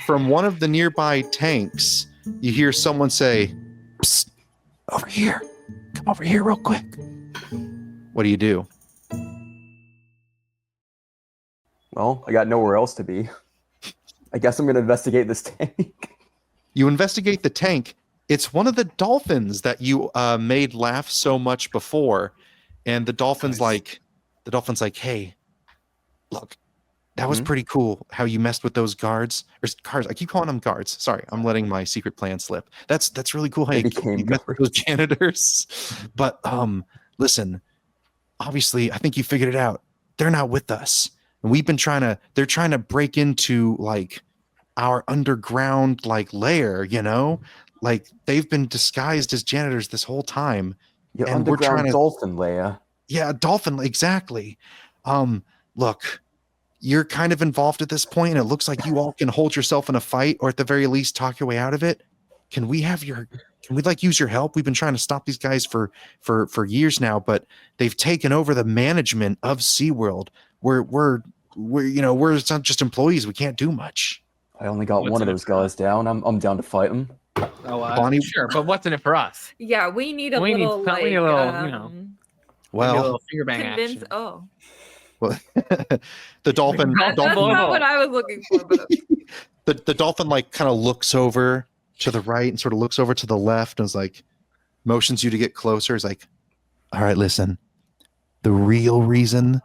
from one of the nearby tanks, you hear someone say, "Psst, over here. Come over here real quick." What do you do? Well, I got nowhere else to be. I guess I'm going to investigate this tank. You investigate the tank. It's one of the dolphins that you made laugh so much before. And the dolphin's like, "Hey, look, that was pretty cool how you messed with those guards. Or guards, I keep calling them guards. Sorry, I'm letting my secret plan slip. That's really cool how you messed with those janitors. But listen, obviously, I think you figured it out. They're not with us. And they're trying to break into like our underground like lair, you know? Like they've been disguised as janitors this whole time. Your and underground we're trying to dolphin lair. Yeah, dolphin, exactly. Look, you're kind of involved at this point, and it looks like you all can hold yourself in a fight, or at the very least talk your way out of it. Can we use your help? We've been trying to stop these guys for years now, but they've taken over the management of SeaWorld. We're not just employees. We can't do much. I only got one of those guys down. I'm down to fight him. Oh, Bonnie, sure, but what's in it for us? Yeah, we need a We need little a little, well, a little finger bang convince. action. Oh, well, the dolphin. that's not what I was looking for. But the dolphin like kind of looks over to the right and sort of looks over to the left and is like, motions you to get closer. Is like, all right, listen. The real reason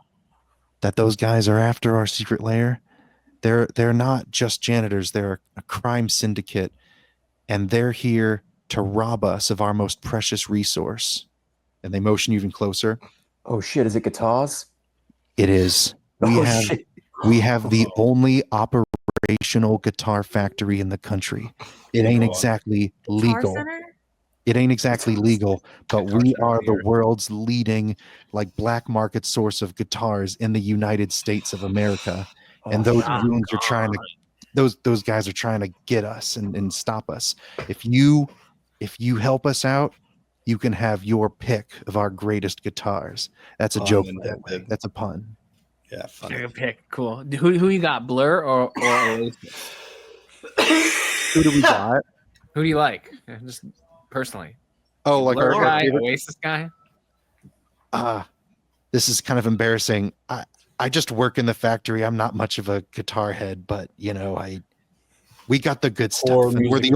that those guys are after our secret lair, they're not just janitors. They're a crime syndicate, and they're here to rob us of our most precious resource. And they motion you even closer. Oh shit! Is it guitars? It is. We have the only operational guitar factory in the country. It ain't exactly legal. It ain't exactly legal, but we are the world's leading like black market source of guitars in the United States of America. And those goons are trying to those guys are trying to get us and stop us. If you help us out, you can have your pick of our greatest guitars. That's a joke. That's a pun. Yeah, funny. Pick. Cool. Who you got, Blur or Oasis? Who do we got? Who do you like? Just personally. Oh, like Blur our guy, Oasis guy? This is kind of embarrassing. I just work in the factory. I'm not much of a guitar head, but you know, we got the good stuff. And we're the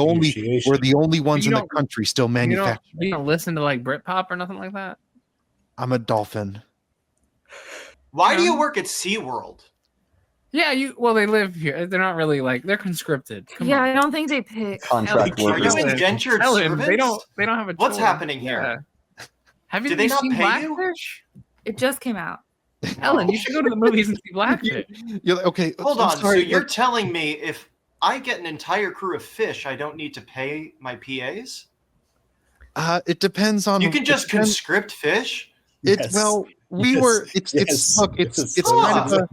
only ones in the country still manufacturing. You don't listen to like Britpop or nothing like that? I'm a dolphin. Why do you work at SeaWorld? Yeah, they live here. They're not really like they're conscripted. Come on. I don't think they pick contract Are workers. you indentured servants? They don't have a What's choice. happening here? Yeah. Have you Did they not seen pay you? Blackfish? It just came out. Ellen, you should go to the movies and see Blackfish. Okay, Hold I'm on. sorry, So you're telling me if I get an entire crew of fish, I don't need to pay my PAs? it depends on. You can just conscript fish? It's kind of a.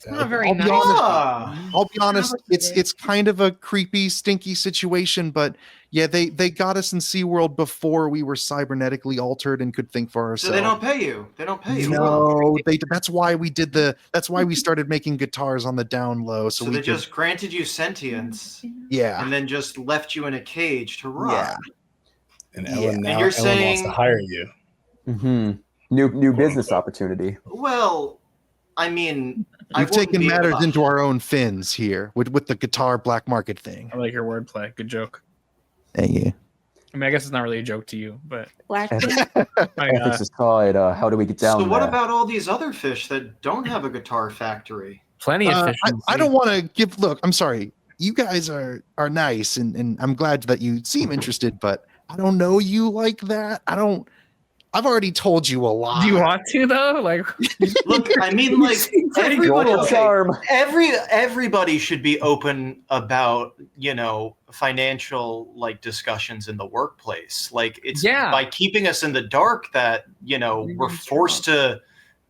Not very I'll be nice. honest. I'll be honest. It's kind of a creepy, stinky situation, but yeah, they got us in SeaWorld before we were cybernetically altered and could think for ourselves. So they don't pay you. They don't pay you. No, that's why we did that's why we started making guitars on the down low. So they just granted you sentience. Yeah. And then just left you in a cage to rot. Yeah. And Ellen And you're Ellen wants to hire you. Mm-hmm. New business opportunity. Well, I mean, we've taken matters into our own fins here with the guitar black market thing. I like your wordplay. Good joke. Thank you. I mean, I guess it's not really a joke to you, but Ethics aside, how do we get down So what there? about all these other fish that don't have a guitar factory? Plenty of fish. I don't want to give. Look, I'm sorry. You guys are nice, and I'm glad that you seem interested, but I don't know you like that. I've already told you a lot. Do you want to though? Like, look, I mean, like everybody should be open about financial like discussions in the workplace. Like it's by keeping us in the dark that we're forced to,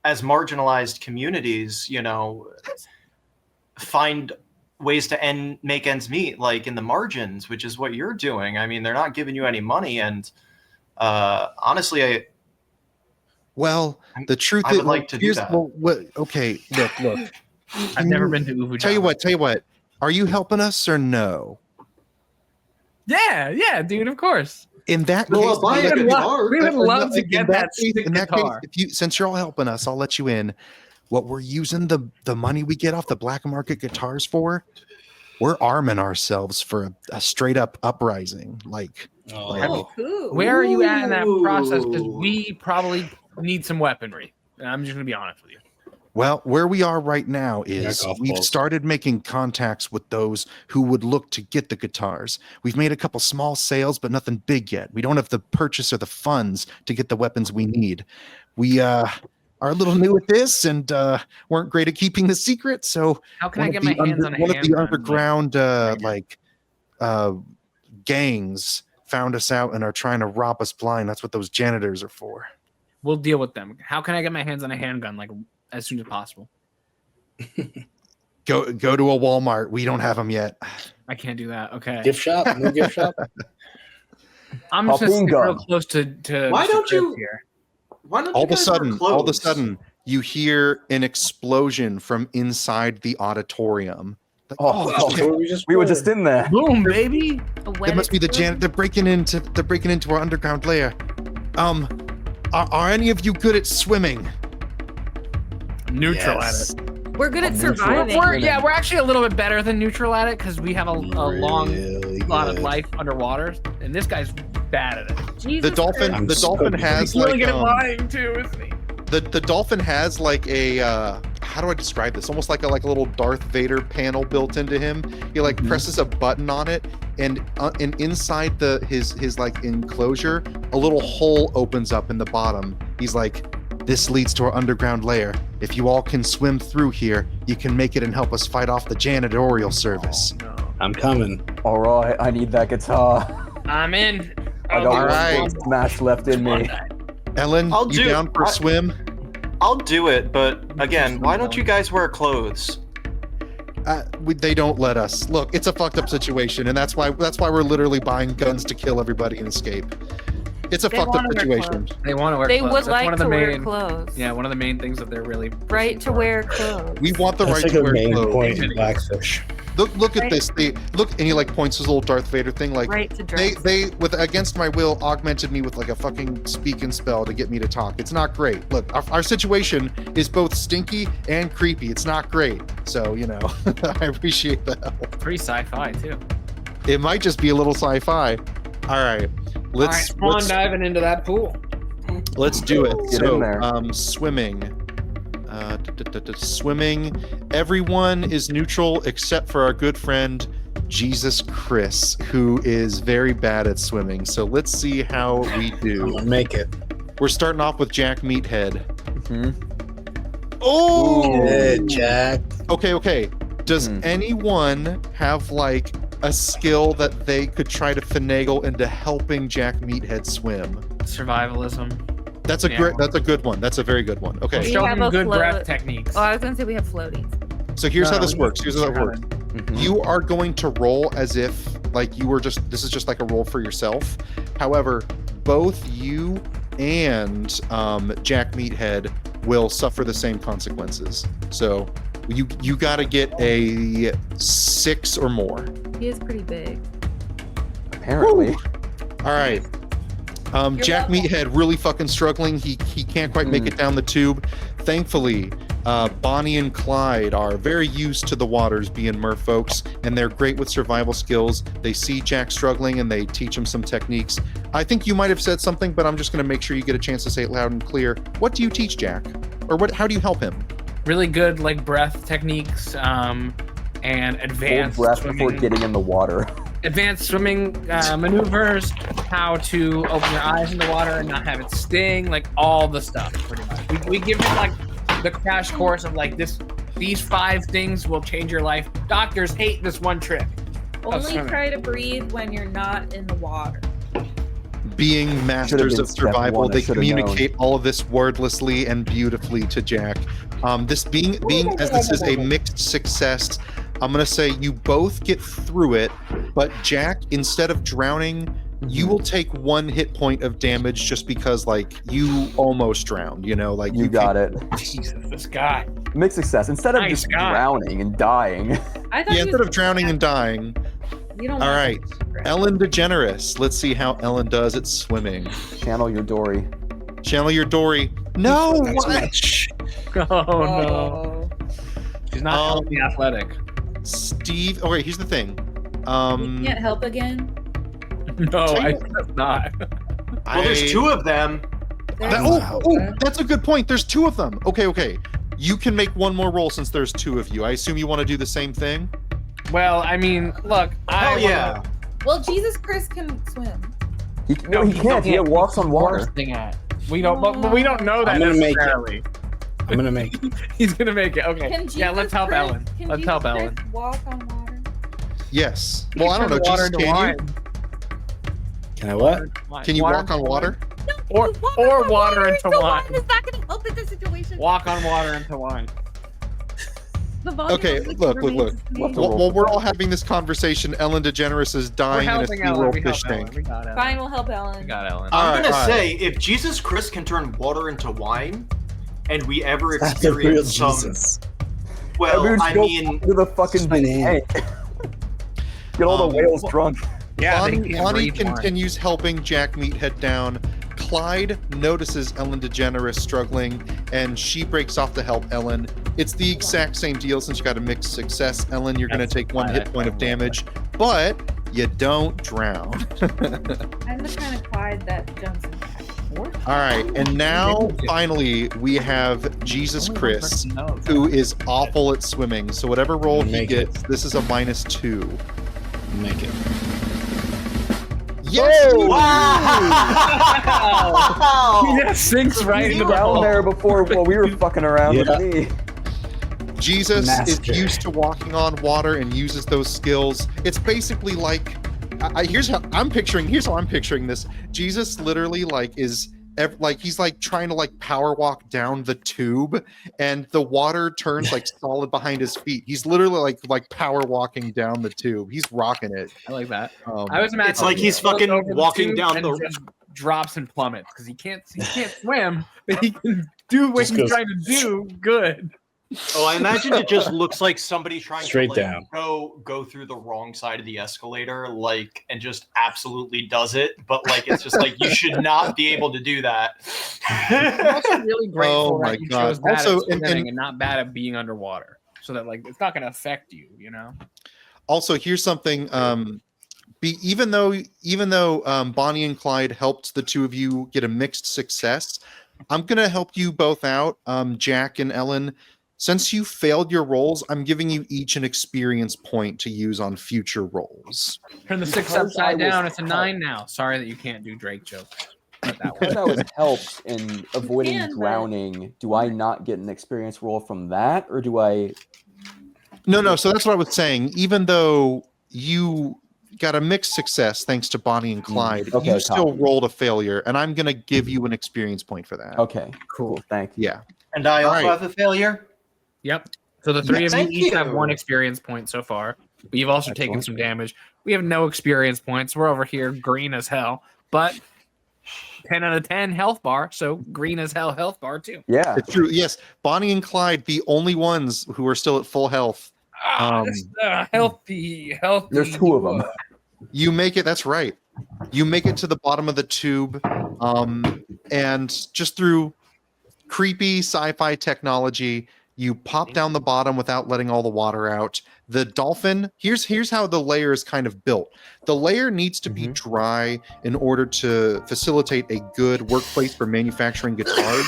as marginalized communities, find ways to make ends meet, like in the margins, which is what you're doing. I mean, they're not giving you any money, and honestly, the truth I is, would like to do that. Okay, look. I've never been to Uvu. Tell you what. Are you helping us or no? Yeah, dude, of course. In that No, case, I'll buy We a would guitar. love, we would love to get that case, stick in that guitar. case, since you're all helping us, I'll let you in. What we're using the money we get off the black market guitars for, we're arming ourselves for a straight up uprising. Like, Oh, cool. Where are you at in that process? Because Ooh. we probably need some weaponry. And I'm just gonna be honest with you. well, where we are right now is golf we've balls. started making contacts with those who would look to get the guitars. We've made a couple small sales, but nothing big yet. We don't have the purchase or the funds to get the weapons we need. We are a little new at this and weren't great at keeping the secret. So How can I get my hands on a one of the handgun? underground gangs found us out and are trying to rob us blind. That's what those janitors are for. We'll deal with them. How can I get my hands on a handgun like as soon as possible? Go to a Walmart. We don't have them yet. I can't do that. Okay. Gift shop? No gift shop? I'm just gonna Popping stick real gun. close to Why Mr. don't Chris you- here. Why don't All you of a guys wear clothes? sudden, you hear an explosion from inside the auditorium. Like, Oh, That's what we were just in there. Boom, baby. it must be the janitor. They're breaking into our underground lair. Are any of you good at swimming? Neutral Yes. at it. We're good at Neutral. surviving. We're actually a little bit better than neutral at it because we have a long Really lot of good. life underwater, and this guy's bad at it. Jesus The dolphin, I'm the dolphin so- has He's really like good at lying too, isn't he? the dolphin has like a how do I describe this? Almost like a little Darth Vader panel built into him. He like presses a button on it, and inside his like enclosure, a little hole opens up in the bottom. He's like, "This leads to our underground lair. If you all can swim through here, you can make it and help us fight off the janitorial service." No. I'm coming. All right, I need that guitar. I'm in. I got All one right. smash left in me. Ellen, I'll you do- down for a swim? I'll do it, but again, why don't you guys wear clothes? They don't let us. Look, it's a fucked up situation, and that's why we're literally buying guns to kill everybody and escape. It's a They fucked up wanna wear situation. They want to wear They clothes. would That's like one of the to wear main, clothes. Yeah, one of the main things that they're really Right pushing to for. wear clothes. We want the That's right like to a wear main clothes. point in Blackfish. Look at Right. this. They look, and he like points his little Darth Vader thing. Like Right to dress. they with against my will augmented me with like a fucking speaking spell to get me to talk. It's not great. Look, our situation is both stinky and creepy. It's not great. So I appreciate the help. Pretty sci-fi too. It might just be a little sci-fi. All right, let's Swan diving into that pool. let's do it. Get So in there. swimming. Swimming. Everyone is neutral except for our good friend Jesus Chris, who is very bad at swimming. So let's see how we I'm do. gonna make it. We're starting off with Jack Meathead. Mhm. Oh, Yeah, Jack. okay. Does Hmm. anyone have like a skill that they could try to finagle into helping Jack Meathead swim? Survivalism. That's a Yeah. great. That's a good one. That's a very good one. Okay. We Show have them a good float. breath techniques. Oh, I was gonna say we have floaties. So here's how No, this works. Here's how that works. Mhm. You are going to roll as if like you were just this is just like a roll for yourself. However, both you and Jack Meathead will suffer the same consequences. So you got to get a 6 or more. He is pretty big. Apparently. All right. Jack Meathead really fucking struggling. He can't quite make it down the tube. Thankfully, Bonnie and Clyde are very used to the waters, being merfolks, and they're great with survival skills. They see Jack struggling and they teach him some techniques. I think you might have said something, but I'm just going to make sure you get a chance to say it loud and clear. What do you teach Jack? Or how do you help him? Really good like breath techniques and Hold advanced breath before swimming, getting in the water. advanced swimming maneuvers, how to open your eyes in the water and not have it sting, like all the stuff pretty much. We give him like the crash course of like these 5 things will change your life. Doctors hate this one trick. Only swimming. try to breathe when you're not in the water. Being masters been of step survival, one, I they should've communicate all of this wordlessly and beautifully to Jack. This being as this is a mixed success, I'm gonna say you both get through it, but Jack, instead of drowning, you will take 1 hit point of damage just because like you almost drowned. Like You got it. Jesus, this guy. Mixed success. Instead of Nice just guy. drowning and dying. I thought Yeah, you instead of drowning and dying. You don't All want right, that. Ellen Degeneres. Let's see how Ellen does at swimming. Channel your Dory. Channel your Dory. No, Not too what? much. Oh no, Oh. she's not healthy athletic. Steve. Okay, here's the thing. You can't help again. No, Tell you I what. guess not. Well, there's two of them. That's a good point. There's two of them. Okay. You can make one more roll since there's two of you. I assume you want to do the same thing. Well, I mean, look, Hell yeah. Well, Jesus Chris can swim. He can't. He walks on water. We don't, but we don't know that I'm gonna make it. necessarily. I'm gonna make it. He's gonna make it. Okay. Can Jesus Yeah, let's help Chris, Ellen. Can Let's Jesus help Chris Ellen. walk on water? Yes. You Well, I don't turn know. the water Jesus, into can wine. Can I what? you? Can you walk on water? Or You walk or on water into wine. It's not going to help in this situation. Walk on water into wine. The volume Okay, of liquid look. remains the same. What the- While we're all having this conversation, Ellen Degeneres is We're dying in a helping Ellen. SeaWorld We fish help Ellen. tank. We got Ellen. Fine, we'll help We Ellen. got Ellen. All I'm right, gonna all right. say, if Jesus Christ can turn water into wine, and we ever That's the real experience some, Jesus. well, Dude, I go mean, to the fucking That's my name. tank. Get all the whales drunk. Yeah, they Lonnie can't breathe wine. continues helping Jack Meathead down. Clyde notices Ellen DeGeneres struggling, and she breaks off to help Ellen. It's the exact same deal since you got a mixed success. Ellen, you're going to That's take one fine, hit point of damage, but you don't drown. I'm the kind of Clyde that jumps in back. All right, and now finally we have Jesus Chris, who is awful at swimming. So whatever roll he Make it. gets, this is a -2. Make it. Yes! wow! Yeah, sinks right into the Down hole. there before while we were fucking around Yeah. with me. Jesus Master. is used to walking on water and uses those skills. It's basically like, here's how I'm picturing this. Jesus literally he's like trying to like power walk down the tube, and the water turns like solid behind his feet. He's literally like power walking down the tube. He's rocking it. I like that. I was imagining It's like he's he goes fucking over the walking tube down and the- just drops and plummets because he can't swim, but he can do what Just he's goes- trying to do good. Oh, I imagine it just looks like somebody trying Straight to down. go through the wrong side of the escalator, like, and just absolutely does it. But like, it's just like you should not be able to do that. I'm also really grateful Oh my that you God. chose bad Also, at swimming and- and not bad at being underwater, so that like it's not going to affect you. You know. Also, here's something. Even though Bonnie and Clyde helped the two of you get a mixed success, I'm gonna help you both out, Jack and Ellen. Since you failed your rolls, I'm giving you each an experience point to use on future rolls. Turn the 6 Because I upside was down. It's a helped. 9 now. Sorry that you can't do Drake jokes. But that Because way. I was helped in avoiding can, but- drowning, do I not get an experience roll from that, or do I? No. So that's what I was saying. Even though you got a mixed success thanks to Bonnie and Clyde, Okay, you still copy. rolled a failure, and I'm gonna give you an experience point for that. Okay, cool. Thank you. Yeah. And I All also right. have a failure. Yep. So the three of you Thank each have you. 1 experience point so far. We've also taken Excellent. some damage. We have no experience points. We're over here green as hell. But 10 out of 10 health bar, so green as hell health bar too. Yeah. It's true. Yes, Bonnie and Clyde, the only ones who are still at full health. Healthy. There's 2 of them. You make it. That's right. You make it to the bottom of the tube, and just through creepy sci-fi technology, you pop down the bottom without letting all the water out. The dolphin. Here's how the layer is kind of built. The layer needs to be dry in order to facilitate a good workplace for manufacturing guitars.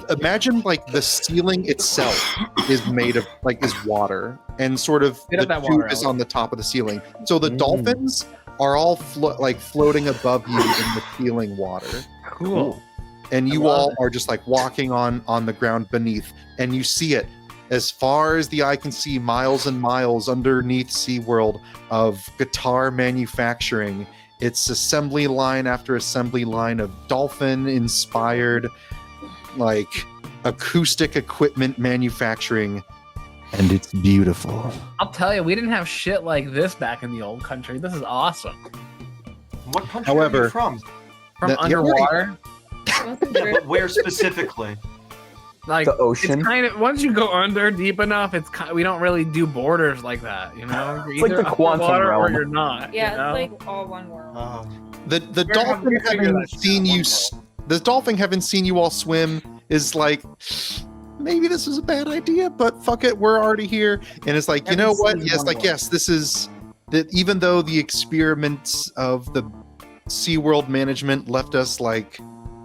Imagine like the ceiling itself is made of is water, and sort of Get up the that water, tube is Alex. on the top of the ceiling. So the dolphins are all floating above you in the ceiling water, Cool. and you love all it. are just like walking on the ground beneath, and you see it as far as the eye can see, miles and miles underneath SeaWorld of guitar manufacturing. It's assembly line after assembly line of dolphin inspired like acoustic equipment manufacturing, and it's beautiful. I'll tell you, we didn't have shit like this back in the old country. This is awesome. What country are However- you from? From That- underwater. Yeah, but where specifically? like The ocean. It's kind of once you go under deep enough, we don't really do borders like that. You know, you're It's like either the quantum underwater or realm. you're not. Yeah, you know? it's like all one world. The We're dolphin gonna figure having that shit seen out you, one the dolphin having seen you all swim is like, maybe this is a bad idea, but fuck it, we're already here. And it's like, you know what? Yes, like yes, this is that. Even though the experiments of the SeaWorld management left us like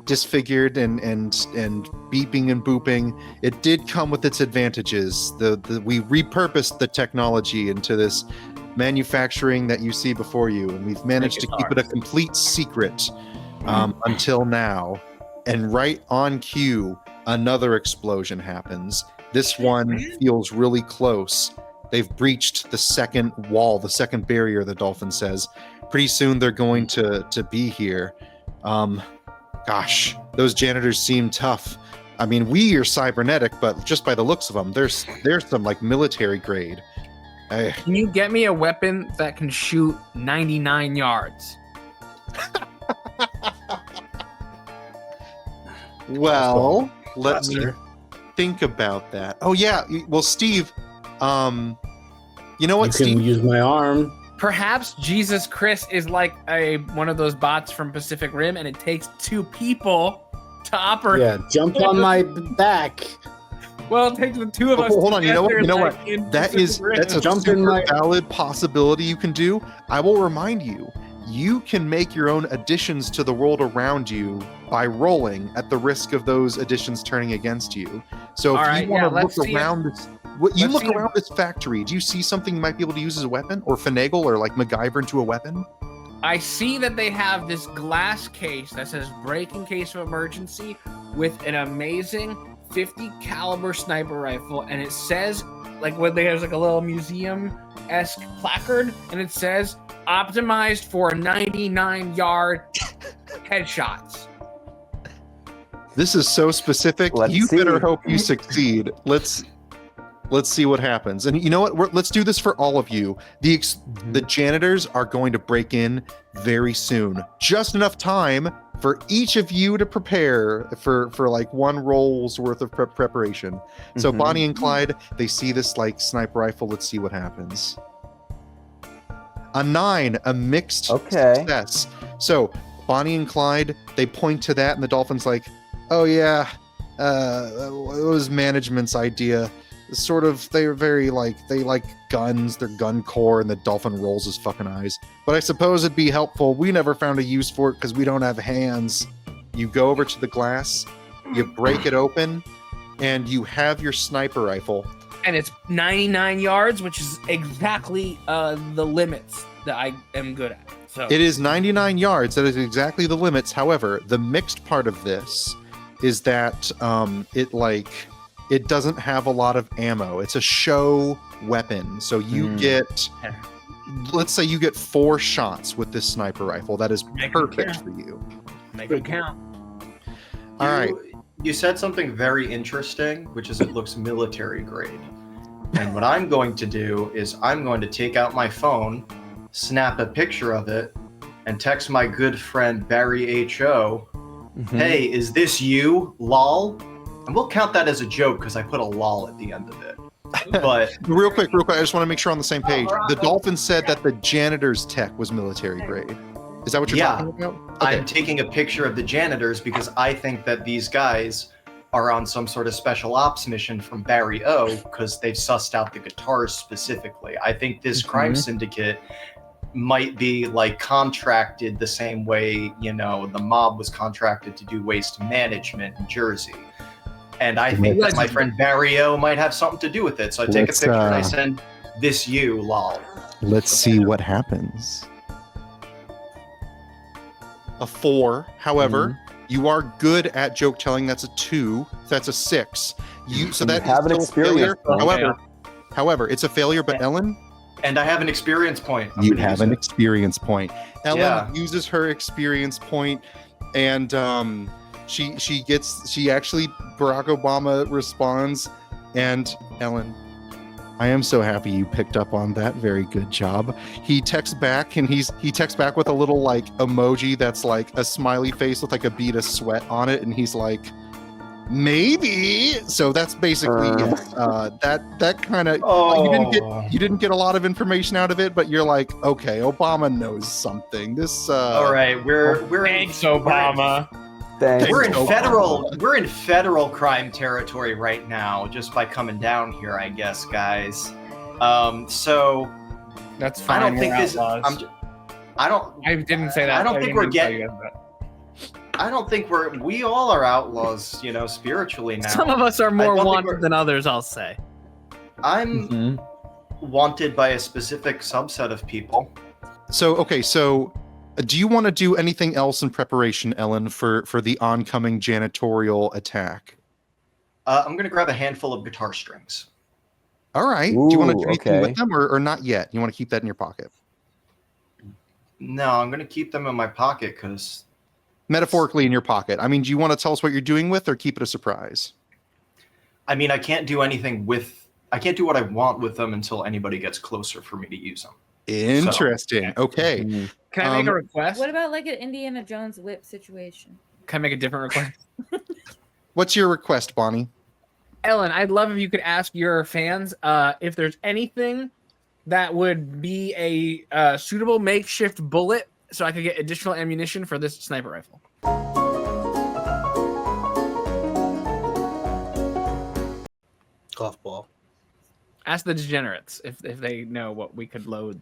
disfigured and beeping and booping, it did come with its advantages. We repurposed the technology into this manufacturing that you see before you, and we've managed to keep it a complete secret until now. And right on cue, another explosion happens. This one feels really close. They've breached the second wall, the second barrier, the dolphin says. Pretty soon they're going to be here. Gosh, those janitors seem tough. I mean, we are cybernetic, but just by the looks of them, there's some like military grade. Can you get me a weapon that can shoot 99 yards? Well, let me think about that. Oh yeah, well, Steve, you know what, You Steve? can use my arm. Perhaps Jesus Chris is like one of those bots from Pacific Rim, and it takes 2 people to operate. Yeah, jump on my back. Well, it takes the 2 of us. Hold on, you know what? together, You know like, what? in That's Pacific a Rim. Jump in super my- valid possibility you can do. I will remind you, you can make your own additions to the world around you by rolling at the risk of those additions turning against you. So if All you right, want yeah, to let's look see around this, you Let's look see around this factory, do you see something you might be able to use as a weapon, or finagle, or like MacGyver into a weapon? I see that they have this glass case that says "break in case of emergency" with an amazing 50 caliber sniper rifle, and it says like what there's like a little museum-esque placard, and it says optimized for 99-yard headshots. This is so specific. Let's You see. better hope you succeed. Let's see what happens. And you know what? Let's do this for all of you. The janitors are going to break in very soon. Just enough time for each of you to prepare for like 1 roll's worth of preparation. So Bonnie and Clyde, they see this like sniper rifle. Let's see what happens. A 9, a mixed success. So Bonnie and Clyde, they point to that, and the dolphin's like, "Oh yeah, it was management's idea. Sort of, they're very like, they like guns, they're gun core," and the dolphin rolls his fucking eyes. "But I suppose it'd be helpful. We never found a use for it because we don't have hands." You go over to the glass, you break it open, and you have your sniper rifle. And it's 99 yards, which is exactly the limits that I am good at. So It is 99 yards. That is exactly the limits. However, the mixed part of this is that it doesn't have a lot of ammo. It's a show weapon. So you get, let's say you get 4 shots with this sniper rifle. That is perfect for you. make it count. All right. You said something very interesting, which is it looks military grade. And what I'm going to do is I'm going to take out my phone, snap a picture of it, and text my good friend Barry H.O. Hey, is this you? Lol. And we'll count that as a joke because I put a lol at the end of it. But real quick, I just want to make sure on the same page. The dolphin said that the janitor's tech was military grade. Is that what you're talking about? Okay. I'm taking a picture of the janitors because I think that these guys are on some sort of special ops mission from Barry O because they've sussed out the guitars specifically. I think this crime syndicate might be like contracted the same way, the mob was contracted to do waste management in Jersey. And I think that my friend Barry O might have something to do with it. So I take a picture and I send this you, lol. Let's see what happens. A 4. However, you are good at joke telling. That's a 2. That's a 6. So that have an is still a failure. experience. However, it's a failure. But Ellen, And I have an experience point. you have an experience point. Ellen uses her experience point, and she actually Barack Obama responds, and Ellen, I am so happy you picked up on that. Very good job. He texts back, and he texts back with a little like emoji that's like a smiley face with like a bead of sweat on it, and he's like, Maybe. So that's basically yes. That kind of you didn't get a lot of information out of it, but you're like, okay, Obama knows something. This all right, we're Thanks, Obama. We're in federal crime territory right now, just by coming down here, I guess, guys. So that's fine. I don't think this. I didn't say that. I don't think we're getting. I don't think we all are outlaws, spiritually now. Some of us are more wanted than others, I'll say. I'm wanted by a specific subset of people. So do you want to do anything else in preparation, Ellen, for the oncoming janitorial attack? I'm going to grab a handful of guitar strings. All right. Do you want to do anything with them or not yet? You want to keep that in your pocket? No, I'm going to keep them in my pocket because... Metaphorically in your pocket. I mean, do you want to tell us what you're doing with or keep it a surprise? I mean, I can't do anything with... I can't do what I want with them until anybody gets closer for me to use them. Interesting. So, okay. Can I make a request? What about like an Indiana Jones whip situation? Can I make a different request? What's your request, Bonnie? Ellen, I'd love if you could ask your fans if there's anything that would be a suitable makeshift bullet so I could get additional ammunition for this sniper rifle. Golf ball. Ask the degenerates if they know what we could load.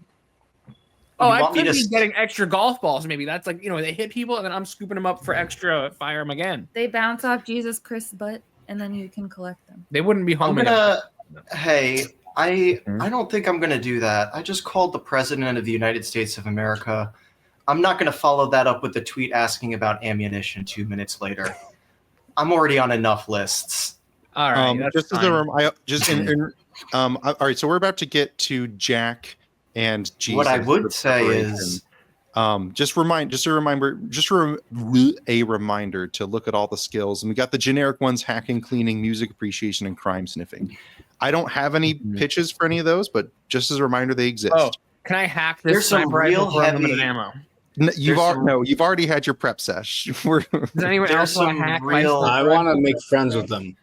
Oh, I could be getting extra golf balls. Maybe that's like, they hit people and then I'm scooping them up for extra, fire them again. They bounce off Jesus Christ's butt and then you can collect them. They wouldn't be home. Hey, I don't think I'm going to do that. I just called the President of the United States of America. I'm not going to follow that up with a tweet asking about ammunition 2 minutes later. I'm already on enough lists. All right. Just as all right. So we're about to get to Jack and Jesus. What I would say is, just a reminder to look at all the skills. And we got the generic ones: hacking, cleaning, music appreciation, and crime sniffing. I don't have any pitches for any of those, but just as a reminder, they exist. Oh, can I hack this? There's some real heavy ammo. You've already had your prep sesh. Does anyone else want to hack? I want to make friends with them.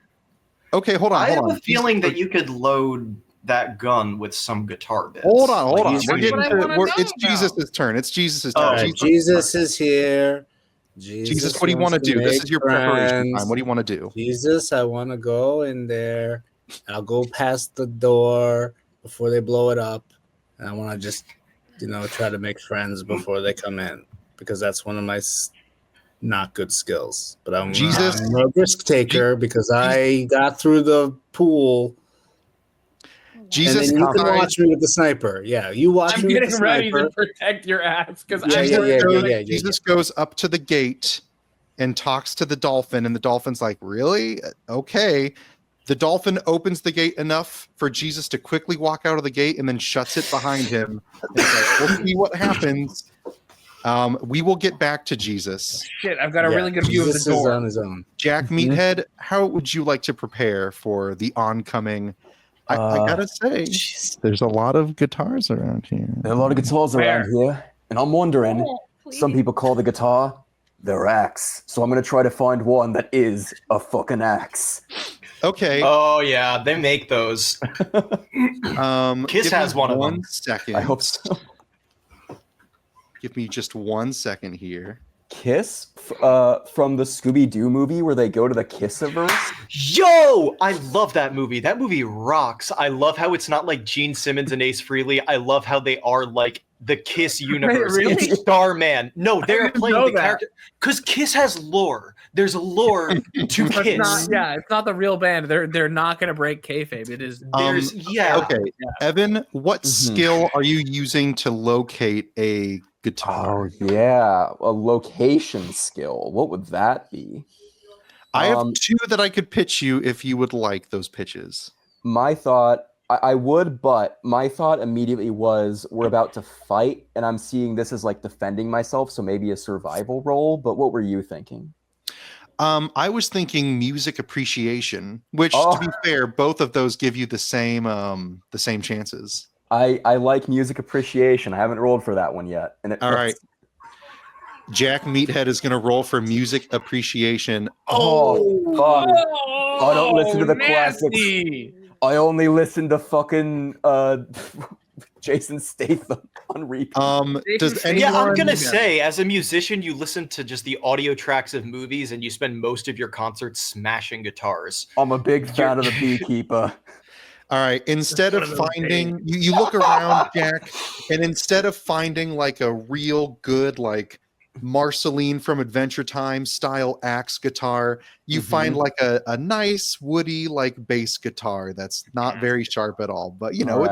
Okay, hold on. I have a feeling that you could load that gun with some guitar bits. Hold on. We're getting it's Jesus' turn. It's Jesus' turn. Right, Jesus is here. Jesus, what do you want to do? This is your preparation time. What do you want to do? Jesus, I want to go in there. I'll go past the door before they blow it up. And I want to just, try to make friends before they come in, because that's one of my not good skills. But I'm a risk taker because I got through the pool. Jesus, and then you can watch me with the sniper. Yeah, you watch me with the sniper. I'm getting ready to protect your ass because Jesus goes up to the gate and talks to the dolphin, and the dolphin's like, "Really? Okay." The dolphin opens the gate enough for Jesus to quickly walk out of the gate and then shuts it behind him. And like, we'll see what happens. We will get back to Jesus. Shit, I've got a really good view of the door. Is on his own. Jack Meathead, how would you like to prepare for the oncoming? I gotta say, there's a lot of guitars around here. There are a lot of guitars around here, and I'm wondering. Some people call the guitar their axe, so I'm gonna try to find one that is a fucking axe. Okay. Oh yeah, they make those. Kiss has one of them. 1 second. I hope so. Give me just 1 second here. Kiss from the Scooby-Doo movie where they go to the Kissiverse. Yo, I love that movie. That movie rocks. I love how it's not like Gene Simmons and Ace Frehley. I love how they are like the Kiss universe. Really? It's Starman. No, they're playing the character because Kiss has lore. There's a lore to Kiss. It's not the real band. They're not going to break kayfabe. It is. Okay, Evan, what skill are you using to locate a guitar? Oh yeah, a location skill. What would that be? I have two that I could pitch you if you would like those pitches. My thought, I would, but my thought immediately was we're about to fight, and I'm seeing this as like defending myself, so maybe a survival role. But what were you thinking? I was thinking music appreciation, which, to be fair, both of those give you the same chances. I like music appreciation. I haven't rolled for that one yet. And all right. Jack Meathead is going to roll for music appreciation. Oh, fuck. I don't listen to the nasty. classics. I only listen to fucking Jason Statham on repeat. Does anyone? Yeah, I'm gonna say, as a musician, you listen to just the audio tracks of movies, and you spend most of your concerts smashing guitars. I'm a big fan of the Beekeeper. All right. Instead of finding, you look around, Jack, and instead of finding like a real good like Marceline from Adventure Time style axe guitar, you find like a nice woody like bass guitar that's not very sharp at all, but you know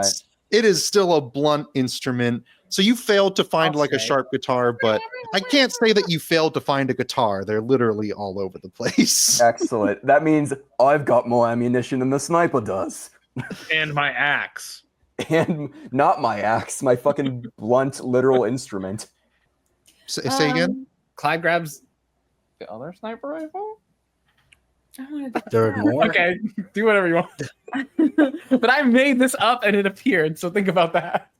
it is still a blunt instrument. So you failed to find a sharp guitar, but I can't say that you failed to find a guitar. They're literally all over the place. Excellent. That means I've got more ammunition than the sniper does. And my axe. And not my axe, my fucking blunt literal instrument. Say again? Clyde grabs the other sniper rifle? There are more? Okay, do whatever you want. But I made this up and it appeared, so think about that.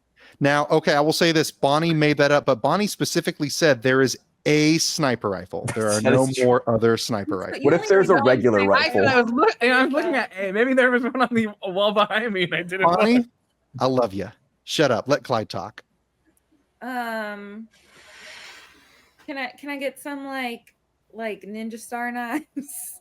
Now, okay, I will say this. Bonnie made that up, but Bonnie specifically said there is a sniper rifle. There are no more other sniper rifles. What if there's a regular rifle? I was looking at A. Maybe there was one on the wall behind me and I didn't know. Bonnie, I love you. Shut up. Let Clyde talk. Can I get some like ninja star knives?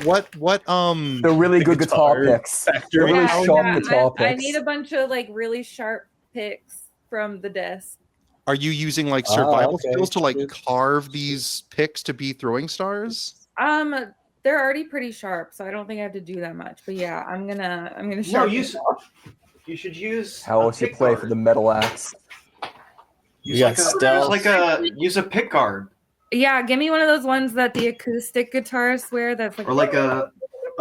What They're really good guitar picks. They're really sharp guitar picks. I need a bunch of like really sharp picks from the desk. Are you using like survival skills to like carve these picks to be throwing stars? They're already pretty sharp, so I don't think I have to do that much. But yeah, I'm gonna No, sharpen you them. should use. How else you play for the metal axe? Use use a pick guard. Yeah, give me one of those ones that the acoustic guitarists wear. That's like, or like a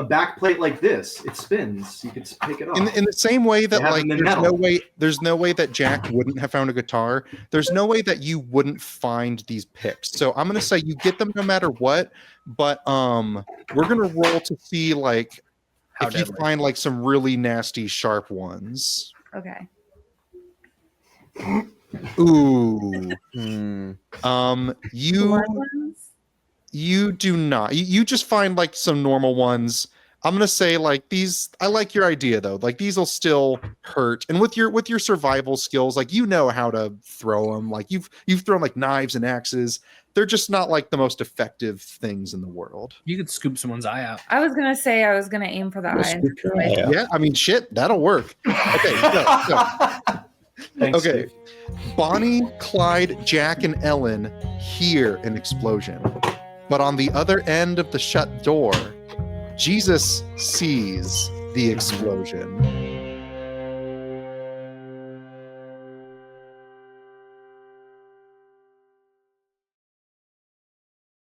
back plate like this. It spins. You can pick it up. In the same way that like there's no way that Jack wouldn't have found a guitar. There's no way that you wouldn't find these picks. So I'm gonna say you get them no matter what. But we're gonna roll to see like if you find like some really nasty sharp ones. Okay. Ooh. You do not. You just find like some normal ones. I'm gonna say like these. I like your idea though. Like these will still hurt, and with your survival skills, like you know how to throw them. Like you've thrown like knives and axes. They're just not like the most effective things in the world. You could scoop someone's eye out. I was gonna say I was gonna aim for the eye. Yeah, I mean shit, that'll work. Okay, so. Thanks, okay. Steve. Bonnie, Clyde, Jack, and Ellen hear an explosion. But on the other end of the shut door, Jesus sees the explosion.